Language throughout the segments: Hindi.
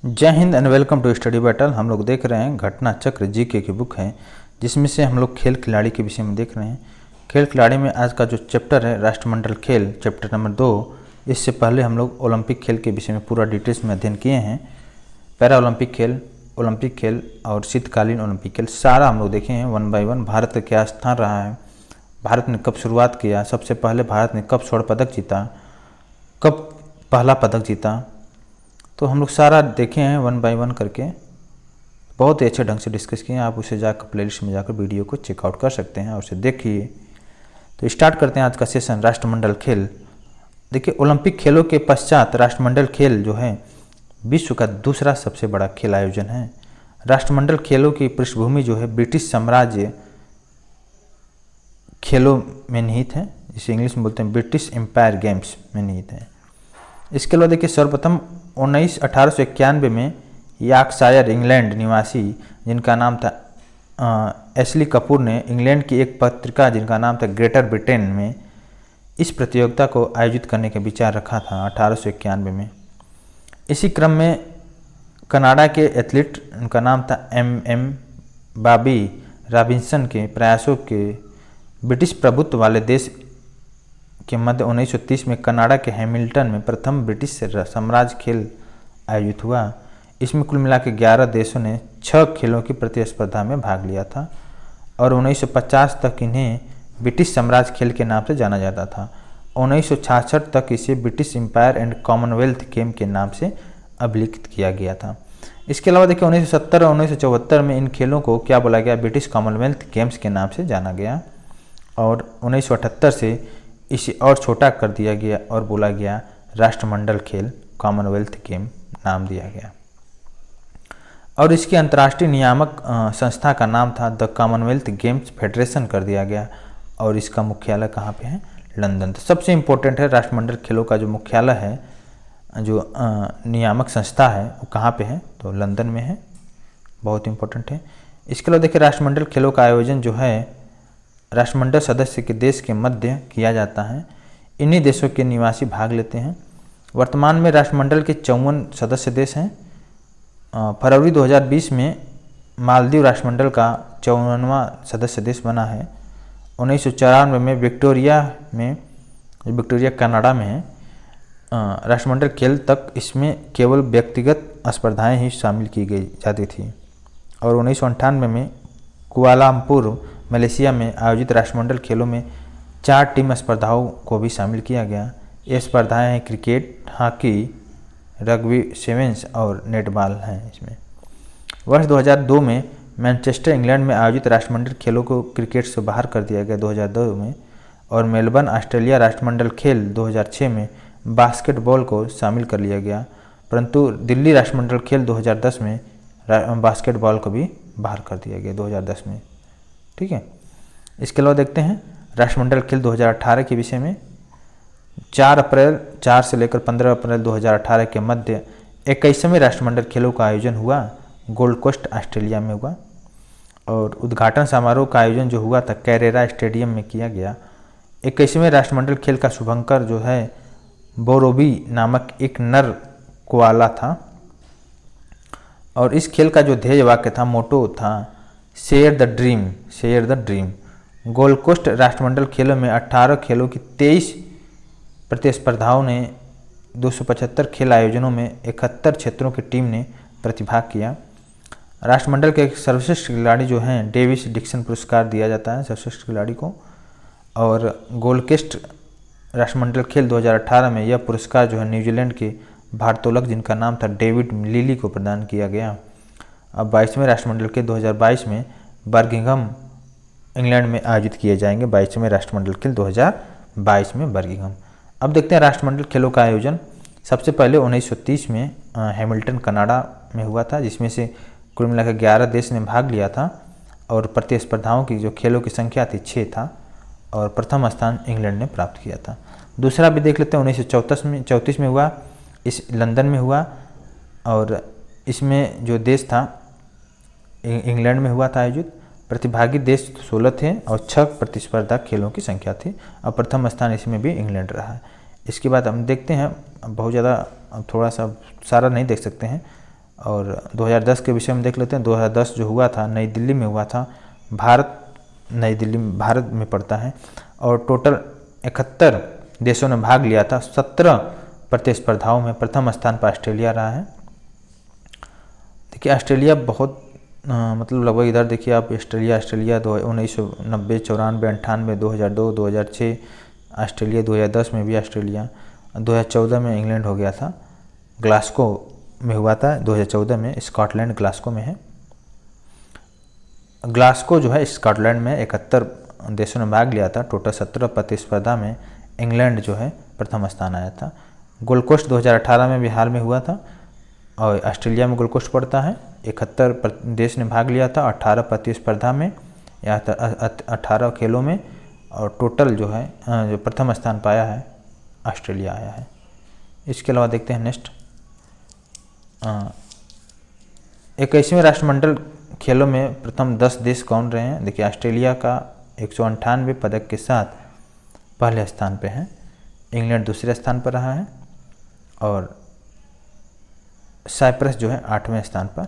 जय Hind and welcome to study battle. हम लोग देख रहे हैं घटना चक्र जीके की बुक है, जिसमें से हम लोग खेल खिलाड़ी के विषय में देख रहे हैं। खेल खिलाड़ी में आज का जो चैप्टर है राष्ट्रमंडल खेल, चैप्टर नंबर 2। इससे पहले हम लोग ओलंपिक खेल के विषय में पूरा डिटेल्स में अध्ययन किए हैं। पैरा ओलंपिक खेल, ओलंपिक खेल और शीतकालीन ओलंपिक खेल सारा हम लोग देखे हैं 1 बाय 1। भारत का क्या स्थान रहा है, भारत ने कब शुरुआत किया, सबसे पहले भारत ने कब स्वर्ण पदक जीता, कब पहला पदक जीता, तो हम लोग सारा देखे हैं 1 बाय 1 करके। बहुत ही अच्छे ढंग से डिस्कस किए हैं। आप उसे जाकर प्लेलिस्ट में जाकर वीडियो को चेकआउट कर सकते हैं और उसे देखिए। तो स्टार्ट करते हैं आज का सेशन राष्ट्रमंडल खेल। देखिए, ओलंपिक खेलों के पश्चात राष्ट्रमंडल खेल जो है विश्व का दूसरा सबसे बड़ा खेल आयोजन है। राष्ट्रमंडल खेलों की पृष्ठभूमि जो है ब्रिटिश साम्राज्य खेलों में निहित है, जिसे इंग्लिश में बोलते हैं ब्रिटिश एम्पायर गेम्स में निहित है। इसके अलावा देखिए, सर्वप्रथम 1891 में यॉर्कशायर इंग्लैंड निवासी जिनका नाम था एशली कपूर ने इंग्लैंड की एक पत्रिका जिनका नाम था ग्रेटर ब्रिटेन में इस प्रतियोगिता को आयोजित करने का विचार रखा था 1891 में। इसी क्रम में कनाडा के एथलीट, उनका नाम था एम बॉबी रॉबिन्सन के प्रयासों के ब्रिटिश प्रभुत्व वाले देश के मध्य 1930 में कनाडा के हैमिल्टन में प्रथम ब्रिटिश साम्राज्य खेल आयोजित हुआ। इसमें कुल मिला के 11 देशों ने 6 खेलों की प्रतिस्पर्धा में भाग लिया था और 1950 तक इन्हें ब्रिटिश साम्राज्य खेल के नाम से जाना जाता था। 1966 तक इसे British Empire and Commonwealth game के नाम से अभिलिखित किया गया था। इसके अलावा देखिए, 1970 और 1974 में इन खेलों को क्या बोला गया, ब्रिटिश कॉमनवेल्थ गेम्स के नाम से जाना गया और 1978 से इसे और छोटा कर दिया गया और बोला गया राष्ट्रमंडल खेल, कॉमनवेल्थ गेम नाम दिया गया। और इसकी अंतर्राष्ट्रीय नियामक संस्था का नाम था द कॉमनवेल्थ गेम्स फेडरेशन कर दिया गया और इसका मुख्यालय कहाँ पे है, लंदन। तो सबसे इम्पोर्टेंट है राष्ट्रमंडल खेलों का जो मुख्यालय है, जो नियामक संस्था है वो कहाँ पे है, तो लंदन में है, बहुत इम्पोर्टेंट है। इसके अलावा देखिए, राष्ट्रमंडल खेलों का आयोजन जो है राष्ट्रमंडल सदस्य के देश के मध्य किया जाता है। इन्हीं देशों के निवासी भाग लेते हैं। वर्तमान में राष्ट्रमंडल के 54 सदस्य देश हैं। फरवरी 2020 में मालदीव राष्ट्रमंडल का 54वां सदस्य देश बना है। 1994 में विक्टोरिया कनाडा में है। राष्ट्रमंडल खेल तक इसमें केवल व्यक्तिगत स्पर्धाएं ही शामिल की गई जाती थी और 1998 में कुआलालंपुर मलेशिया में आयोजित राष्ट्रमंडल खेलों में 4 टीम स्पर्धाओं को भी शामिल किया गया। ये स्पर्धाएं हैं क्रिकेट, हॉकी, रग्बी सेवेंस और नेटबॉल हैं। इसमें वर्ष 2002 में मैनचेस्टर इंग्लैंड में आयोजित राष्ट्रमंडल खेलों को क्रिकेट से बाहर कर दिया गया 2002 में और मेलबर्न ऑस्ट्रेलिया राष्ट्रमंडल खेल 2006 में बास्केटबॉल को शामिल कर लिया गया, परंतु दिल्ली राष्ट्रमंडल खेल 2010 में बास्केटबॉल को भी बाहर कर दिया गया 2010 में। ठीक है। इसके अलावा देखते हैं राष्ट्रमंडल खेल 2018 के विषय में। 4 से लेकर 15 अप्रैल 2018 के मध्य 21वें राष्ट्रमंडल खेलों का आयोजन हुआ, गोल्ड कोस्ट ऑस्ट्रेलिया में हुआ और उद्घाटन समारोह का आयोजन जो हुआ था कैरेरा स्टेडियम में किया गया। 21वें राष्ट्रमंडल खेल का शुभंकर जो है बोरोबी नामक एक नर कोआला था और इस खेल का जो ध्येय वाक्य था, मोटो था, share the dream. Gold Coast राष्ट्रमंडल खेलों में 18 खेलों की 23 प्रतिस्पर्धाओं ने 275 खेल आयोजनों में 71 क्षेत्रों की टीम ने प्रतिभाग किया। राष्ट्रमंडल के सर्वश्रेष्ठ खिलाड़ी जो हैं डेविस डिक्सन पुरस्कार दिया जाता है सर्वश्रेष्ठ खिलाड़ी को और गोल्ड कोस्ट राष्ट्रमंडल खेल 2018 में यह पुरस्कार जो है न्यूजीलैंड के भारोत्तोलक जिनका नाम था डेविड लिली को प्रदान किया गया। अब 22वें राष्ट्रमंडल खेल 2022 में बर्मिंघम इंग्लैंड में आयोजित किए जाएंगे। 22वें राष्ट्रमंडल खेल 2022 में बर्मिंघम। अब देखते हैं राष्ट्रमंडल खेलों का आयोजन। सबसे पहले 1930 में हैमिल्टन कनाडा में हुआ था, जिसमें से कुल मिलाकर 11 देश ने भाग लिया था और प्रतिस्पर्धाओं की जो खेलों की संख्या थी 6 था और प्रथम स्थान इंग्लैंड ने प्राप्त किया था। दूसरा भी देख लेते हैं 1934 में हुआ, इस लंदन में हुआ और इसमें जो देश था इंग्लैंड में हुआ था आयोजित। प्रतिभागी देश 16 थे और 6 प्रतिस्पर्धा खेलों की संख्या थी और प्रथम स्थान इसमें भी इंग्लैंड रहा है। इसके बाद हम देखते हैं बहुत ज़्यादा थोड़ा सा सारा नहीं देख सकते हैं, और 2010 के विषय में देख लेते हैं। 2010 जो हुआ था नई दिल्ली में हुआ था। नई दिल्ली में भारत में पड़ता है और टोटल 71 देशों ने भाग लिया था। 17 प्रतिस्पर्धाओं में प्रथम स्थान पर ऑस्ट्रेलिया रहा है। देखिए ऑस्ट्रेलिया बहुत मतलब लगभग इधर देखिए आप ऑस्ट्रेलिया 1990, 94, 98, 2002, 2006 ऑस्ट्रेलिया, 2010 में भी ऑस्ट्रेलिया, 2014 में इंग्लैंड हो गया था। ग्लासगो में हुआ था 2014 में, स्कॉटलैंड ग्लासगो में है। ग्लासगो जो है स्कॉटलैंड में 71 देशों ने भाग लिया था। टोटल 17 प्रतिस्पर्धा में इंग्लैंड जो है प्रथम स्थान आया था। गोल्ड कोस्ट 2018 में भी हाल में हुआ था और ऑस्ट्रेलिया में गोल्ड कोस्ट पड़ता है। 71 देश ने भाग लिया था 18 प्रतिस्पर्धा में या 18 खेलों में और टोटल जो है जो प्रथम स्थान पाया है ऑस्ट्रेलिया आया है। इसके अलावा देखते हैं नेक्स्ट 21वें राष्ट्रमंडल खेलों में प्रथम 10 देश कौन रहे हैं। देखिए ऑस्ट्रेलिया का 198 पदक के साथ पहले स्थान पे है। इंग्लैंड दूसरे स्थान पर रहा है और साइप्रस जो है 8वें स्थान पर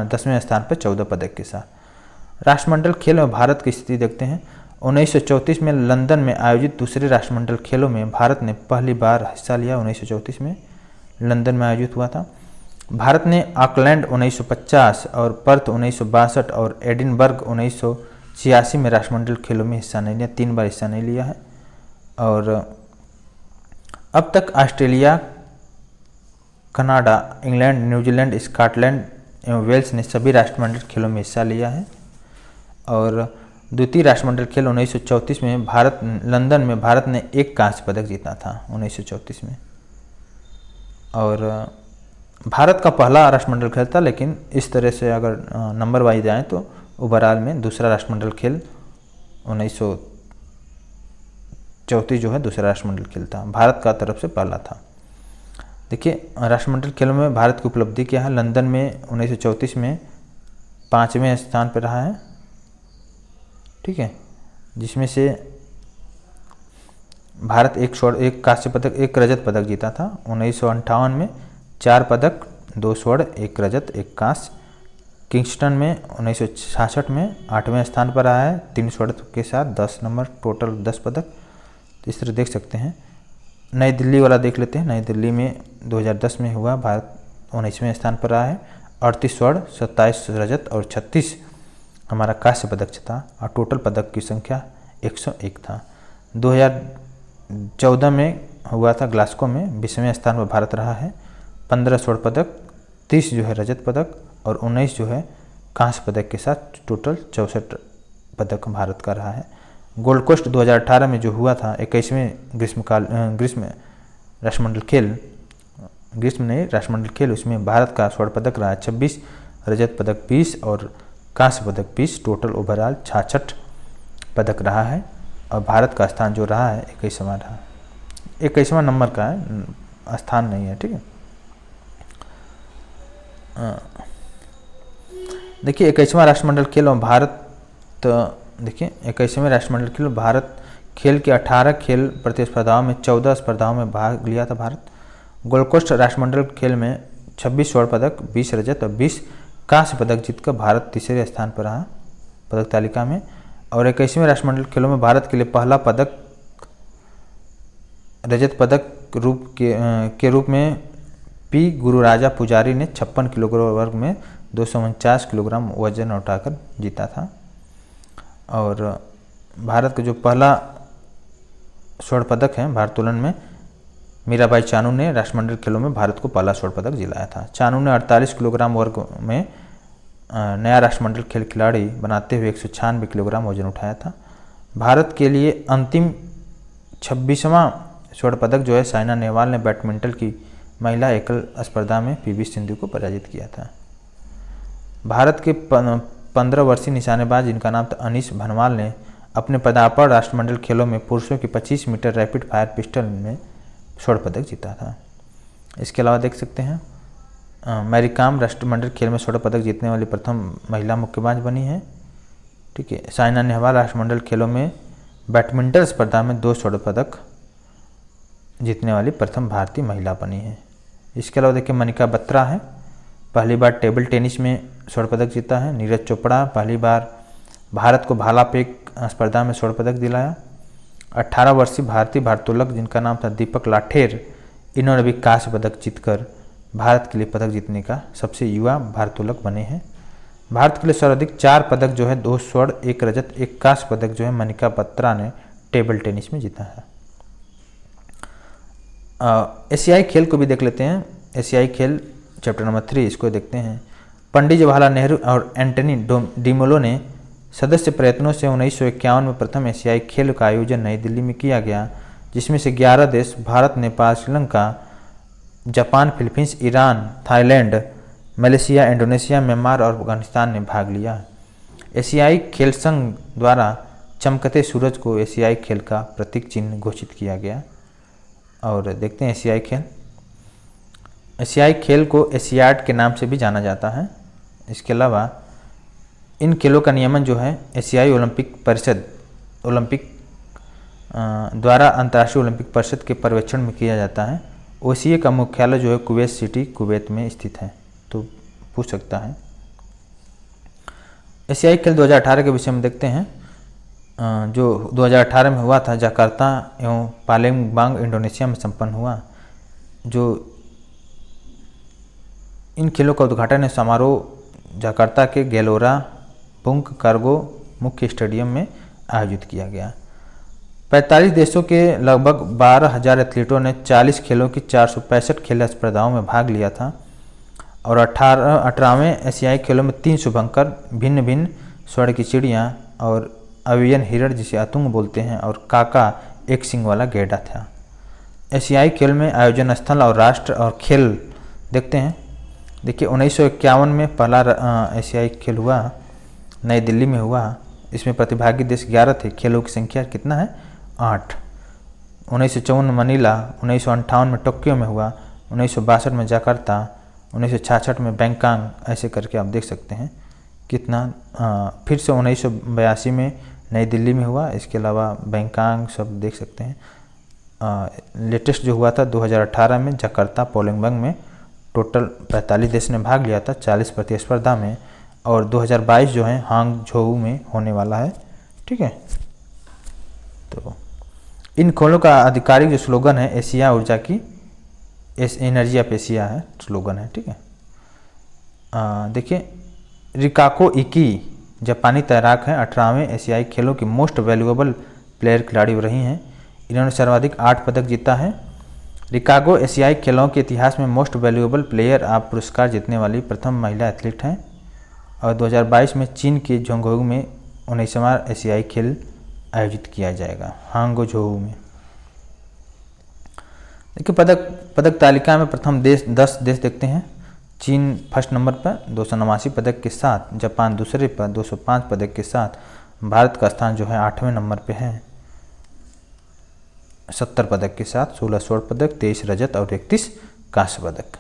10वें स्थान पर 14 पदक के साथ। राष्ट्रमंडल खेल में भारत की स्थिति देखते हैं। 1934 में लंदन में आयोजित दूसरे राष्ट्रमंडल खेलों में भारत ने पहली बार हिस्सा लिया। 1934 में लंदन में आयोजित हुआ था। भारत ने ऑकलैंड 1950 और पर्थ 1962 और एडिनबर्ग 1986 में राष्ट्रमंडल खेलों में हिस्सा नहीं लिया, 3 बार हिस्सा नहीं लिया है। और अब तक Australia, Canada, England, New Zealand, Scotland एवं वेल्स ने सभी राष्ट्रमंडल खेलों में हिस्सा लिया है। और द्वितीय राष्ट्रमंडल खेल 1934 में लंदन में भारत ने 1 कांस्य पदक जीता था 1934 में। और भारत का पहला राष्ट्रमंडल खेल था, लेकिन इस तरह से अगर नंबर वाइज आए तो ओवरऑल में दूसरा राष्ट्रमंडल खेल 1934 जो है दूसरा राष्ट्रमंडल खेल था, भारत का तरफ से पहला था। देखिए राष्ट्रमंडल खेलों में भारत की उपलब्धि क्या है। लंदन में 1934 में 5वें स्थान पर रहा है, ठीक है, जिसमें से भारत एक कांस्य पदक 1 रजत पदक जीता था। 1958 में 4 पदक, 2 स्वर्ण, 1 रजत, 1 कांस्य। किंगस्टन में 1966 में 8वें स्थान पर रहा है 3 स्वर्ण के साथ 10 नंबर, टोटल 10 पदक। तो इस तरह देख सकते हैं। नई दिल्ली वाला देख लेते हैं। नई दिल्ली में 2010 में हुआ, भारत 19वें स्थान पर रहा है। 38 स्वर्ण, 27 रजत और 36 हमारा कांस्य पदक था और टोटल पदक की संख्या 101 था। 2014 में हुआ था ग्लासगो में, 20वें स्थान पर भारत रहा है। 15 स्वर्ण पदक, 30 जो है रजत पदक और 19 जो है कांस्य पदक के साथ टोटल 64 पदक भारत का रहा है। गोल्ड कोस्ट 2018 में जो हुआ था 21वें राष्ट्रमंडल खेल, उसमें भारत का स्वर्ण पदक रहा 26, रजत पदक 20 और कांस्य पदक 20, टोटल ओवरऑल 66 पदक रहा है। और भारत का स्थान जो रहा है 21वां रहा, 21वां नंबर का है, स्थान नहीं है, ठीक है। देखिए 21वां राष्ट्रमंडल खेल और भारत, देखिए 21वें राष्ट्रमंडल खेल भारत खेल के 18 खेल प्रतिस्पर्धाओं में 14 स्पर्धाओं में भाग लिया था भारत। गोल्ड कोस्ट राष्ट्रमंडल खेल में 26 स्वर्ण पदक, 20 रजत और 20 कांस्य पदक जीतकर भारत तीसरे स्थान पर रहा पदक तालिका में। और 21वें राष्ट्रमंडल खेलों में भारत के लिए पहला पदक रजत पदक के रूप में पी गुरुराजा पुजारी ने 56 किलोग्राम वर्ग में 249 किलोग्राम वजन उठाकर जीता था। और भारत का जो पहला स्वर्ण पदक है भारोत्तोलन में, मीराबाई चानू ने राष्ट्रमंडल खेलों में भारत को पहला स्वर्ण पदक दिलाया था। चानू ने 48 किलोग्राम वर्ग में नया राष्ट्रमंडल खेल खिलाड़ी बनाते हुए 196 किलोग्राम वजन उठाया था। भारत के लिए अंतिम 26वां स्वर्ण पदक जो है साइना नेहवाल ने बैडमिंटन की महिला एकल स्पर्धा में पीवी सिंधु को पराजित किया था। भारत के 15 वर्षीय निशानेबाज जिनका नाम था अनीश भनवाल ने अपने पदार्पण राष्ट्रमंडल खेलों में पुरुषों की 25 मीटर रैपिड फायर पिस्टल में स्वर्ण पदक जीता था। इसके अलावा देख सकते हैं मैरी कॉम राष्ट्रमंडल खेल में स्वर्ण पदक जीतने वाली प्रथम महिला मुक्केबाज बनी है, ठीक है। साइना नेहवाल राष्ट्रमंडल खेलों में बैडमिंटन स्पर्धा में 2 स्वर्ण पदक जीतने वाली प्रथम भारतीय महिला बनी है। इसके अलावा देखिए मनिका बत्रा है पहली बार टेबल टेनिस में स्वर्ण पदक जीता है। नीरज चोपड़ा पहली बार भारत को भाला फेंक स्पर्धा में स्वर्ण पदक दिलाया। 18 वर्षीय भारतीय भारोत्तोलक जिनका नाम था दीपक लाठेर, इन्होंने भी कांस्य पदक जीतकर भारत के लिए पदक जीतने का सबसे युवा भारोत्तोलक बने हैं। भारत के लिए सर्वाधिक 4 पदक जो है 2 स्वर्ण 1 रजत 1 कांस्य पदक जो है मनिका बत्रा ने टेबल टेनिस में जीता है। एशियाई खेल को भी देख लेते हैं। एशियाई खेल चैप्टर नंबर 3 इसको देखते हैं। पंडित जवाहरलाल नेहरू और एंटनी डिमोलो ने सदस्य प्रयत्नों से 1951 में प्रथम एशियाई खेल का आयोजन नई दिल्ली में किया गया, जिसमें से 11 देश Bharat, Nepal, Sri Lanka, Japan, Philippines, Iran, Thailand, Malaysia, Indonesia, Myanmar और अफगानिस्तान ने भाग लिया। एशियाई खेल संघ द्वारा चमकते सूरज को एशियाई खेल का प्रतीक चिन्ह घोषित किया गया। और देखते हैं एशियाई खेल। एशियाई खेल को एशियाड के नाम से भी जाना जाता है। इसके अलावा इन खेलों का नियमन जो है एशियाई ओलंपिक परिषद द्वारा अंतर्राष्ट्रीय ओलंपिक परिषद के पर्यवेक्षण में किया जाता है। ओसीए का मुख्यालय जो है कुवैत सिटी, कुवैत में स्थित है, तो पूछ सकता है। एशियाई खेल 2018 के विषय में देखते हैं। जो 2018 में हुआ था जकार्ता एवं पालेम्बांग इंडोनेशिया में संपन्न हुआ। जो इन खेलों का उद्घाटन समारोह जकार्ता के गैलोरा बुंग कार्गो मुख्य स्टेडियम में आयोजित किया गया। 45 देशों के लगभग 12,000 एथलीटों ने 40 खेलों की 465 खेल स्पर्धाओं में भाग लिया था। और 18वें एशियाई खेलों में 3 शुभंकर, भिन्न भिन्न स्वर्ण की चिड़ियाँ और अवियन हिरण जिसे अतुंग बोलते हैं, और काका एक सिंग वाला गैंडा था। एशियाई खेल में आयोजन स्थल और राष्ट्र और खेल देखते हैं। देखिए 1951 में पहला एशियाई खेल हुआ, नई दिल्ली में हुआ। इसमें प्रतिभागी देश 11 थे। खेलों की संख्या कितना है? 8। 1954 में मनीला, 1958 में टोक्यो में हुआ, 1962 में जकार्ता, 1966 में बैंकॉक, ऐसे करके आप देख सकते हैं कितना। फिर से 1982 में नई दिल्ली में हुआ। इसके अलावा बैंकॉक सब देख सकते हैं। लेटेस्ट जो हुआ था 2018 में जकार्ता पोलैंग में। टोटल 45 देश ने भाग लिया था 40 प्रतिस्पर्धा में। और 2022 जो है हांगझोऊ में होने वाला है। ठीक है, तो इन खेलों का आधिकारिक जो स्लोगन है एशिया ऊर्जा की, एनर्जी ऑफ एशिया है स्लोगन है। ठीक है, देखिए रिकाको इकी जापानी तैराक हैं, 18वें एशियाई खेलों की मोस्ट वैल्यूएबल प्लेयर खिलाड़ी रही हैं। इन्होंने सर्वाधिक 8 पदक जीता है। रिकागो एशियाई खेलों के इतिहास में मोस्ट वैल्यूएबल प्लेयर आप पुरस्कार जीतने वाली प्रथम महिला एथलीट हैं। और 2022 में चीन के झोंगझोऊ में 19वां एशियाई खेल आयोजित किया जाएगा, हांगझोऊ में। देखिए पदक तालिका में प्रथम 10 देश देखते हैं। चीन फर्स्ट नंबर पर 289 पदक के साथ, जापान दूसरे पर 205 पदक के साथ, भारत का स्थान जो है 8वें नंबर पे है 70 पदक के साथ, 16 स्वर्ण पदक, 23 रजत और 31 कांस्य पदक।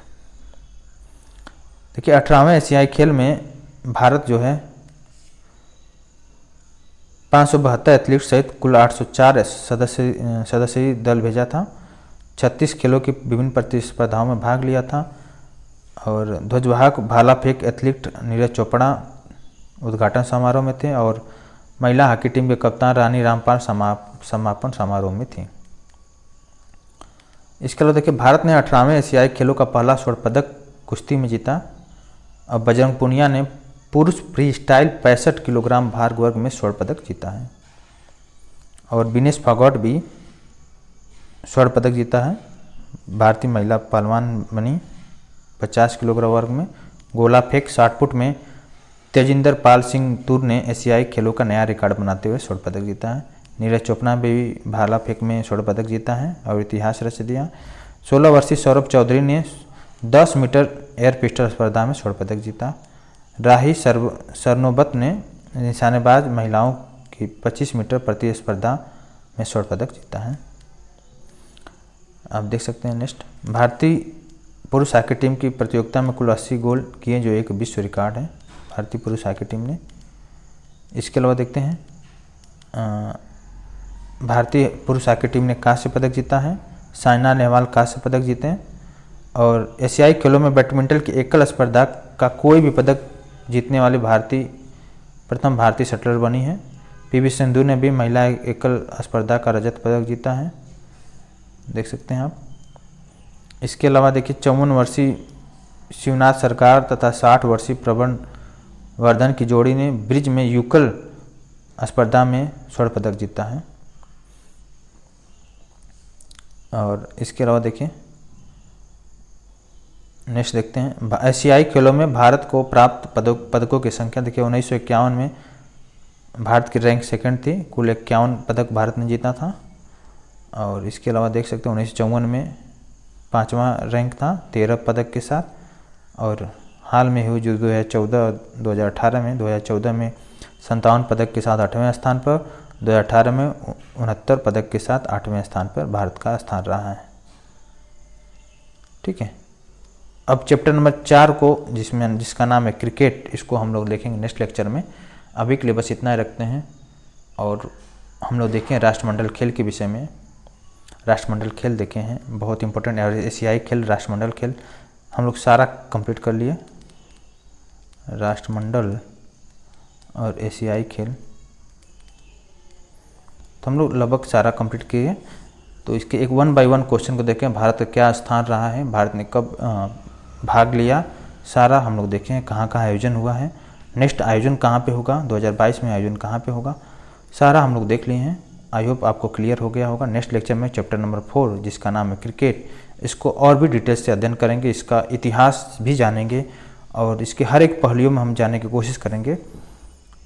देखिए 18वें एशियाई खेल में भारत जो है 572 एथलीट सहित कुल 804 सदस्यीय दल भेजा था। 36 खेलों की विभिन्न प्रतिस्पर्धाओं में भाग लिया था। और ध्वजवाहक भाला फेंक एथलीट नीरज चोपड़ा उद्घाटन समारोह में थे। और महिला हॉकी टीम के कप्तान रानी रामपाल समापन समारोह में थी। इसके अलावा देखिए भारत ने 18वें एशियाई खेलों का पहला स्वर्ण पदक कुश्ती में जीता। और बजरंग पुनिया ने पुरुष फ्री स्टाइल 65 किलोग्राम भार वर्ग में स्वर्ण पदक जीता है। और विनेश फोगाट भी स्वर्ण पदक जीता है। भारतीय महिला पहलवान बनी 50 किलोग्राम वर्ग में। गोला फेंक 60 फुट में तेजिंदर पाल सिंह तूर ने एशियाई खेलों का नया रिकॉर्ड बनाते हुए स्वर्ण पदक जीता है। नीरज चोपड़ा भी भाला फेंक में स्वर्ण पदक जीता है और इतिहास रच दिया। 16 वर्षीय सौरभ चौधरी ने 10 मीटर एयर पिस्टल स्पर्धा में स्वर्ण पदक जीता। राही सरनोबत ने निशानेबाज महिलाओं की 25 मीटर प्रतिस्पर्धा में स्वर्ण पदक जीता है। आप देख सकते हैं नेक्स्ट, भारतीय पुरुष हॉकी टीम की प्रतियोगिता में कुल 80 गोल किए जो एक विश्व रिकॉर्ड है भारतीय पुरुष हॉकी टीम ने। इसके अलावा देखते हैं भारतीय पुरुष हॉकी टीम ने कांस्य पदक जीता है। साइना नेहवाल कांस्य पदक जीते हैं। और एशियाई खेलों में बैडमिंटन की एकल स्पर्धा का कोई भी पदक जीतने वाली प्रथम भारतीय शटलर बनी है। पीवी सिंधु ने भी महिला एकल स्पर्धा का रजत पदक जीता है, देख सकते हैं आप। इसके अलावा देखिए 54 वर्षीय शिवनाथ सरकार तथा 60 वर्षीय प्रबण वर्धन की जोड़ी ने ब्रिज में युगल स्पर्धा में स्वर्ण पदक जीता है। और इसके अलावा देखिए नेक्स्ट देखते हैं, एशियाई खेलों में भारत को प्राप्त पदकों की संख्या देखिए 1951 में भारत की रैंक सेकंड थी, कुल 51 पदक भारत ने जीता था। और इसके अलावा देख सकते हैं 1954 में 5वां रैंक था 13 पदक के साथ। और हाल में हुई जो 2014 में 57 पदक के साथ 8वें स्थान पर, 2018 में 69 पदक के साथ 8वें स्थान पर भारत का स्थान रहा है। ठीक है, अब चैप्टर नंबर 4 को जिसका नाम है क्रिकेट, इसको हम लोग देखेंगे नेक्स्ट लेक्चर में। अभी के लिए बस इतना ही रखते हैं। और हम लोग देखें राष्ट्रमंडल खेल के विषय में। राष्ट्रमंडल खेल देखे हैं, बहुत इंपॉर्टेंट है। एशियाई खेल, राष्ट्रमंडल खेल हम लोग सारा कंप्लीट कर लिए। राष्ट्रमंडल और एशियाई खेल तो हम लोग लगभग सारा कंप्लीट किए। तो इसके एक 1 बाय 1 क्वेश्चन को देखें। भारत का क्या स्थान रहा है, भारत ने कब भाग लिया, सारा हम लोग देखें। कहाँ कहाँ आयोजन हुआ है, नेक्स्ट आयोजन कहाँ पे होगा, 2022 में आयोजन कहाँ पे होगा, सारा हम लोग देख लिए हैं। आई होप आपको क्लियर हो गया होगा। नेक्स्ट लेक्चर में चैप्टर नंबर 4 जिसका नाम है क्रिकेट, इसको और भी डिटेल्स से अध्ययन करेंगे, इसका इतिहास भी जानेंगे और इसके हर एक पहलुओं में हम जानने की कोशिश करेंगे।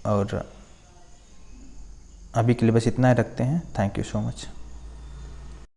और अभी के लिए बस इतना ही रखते हैं। Thank you so much.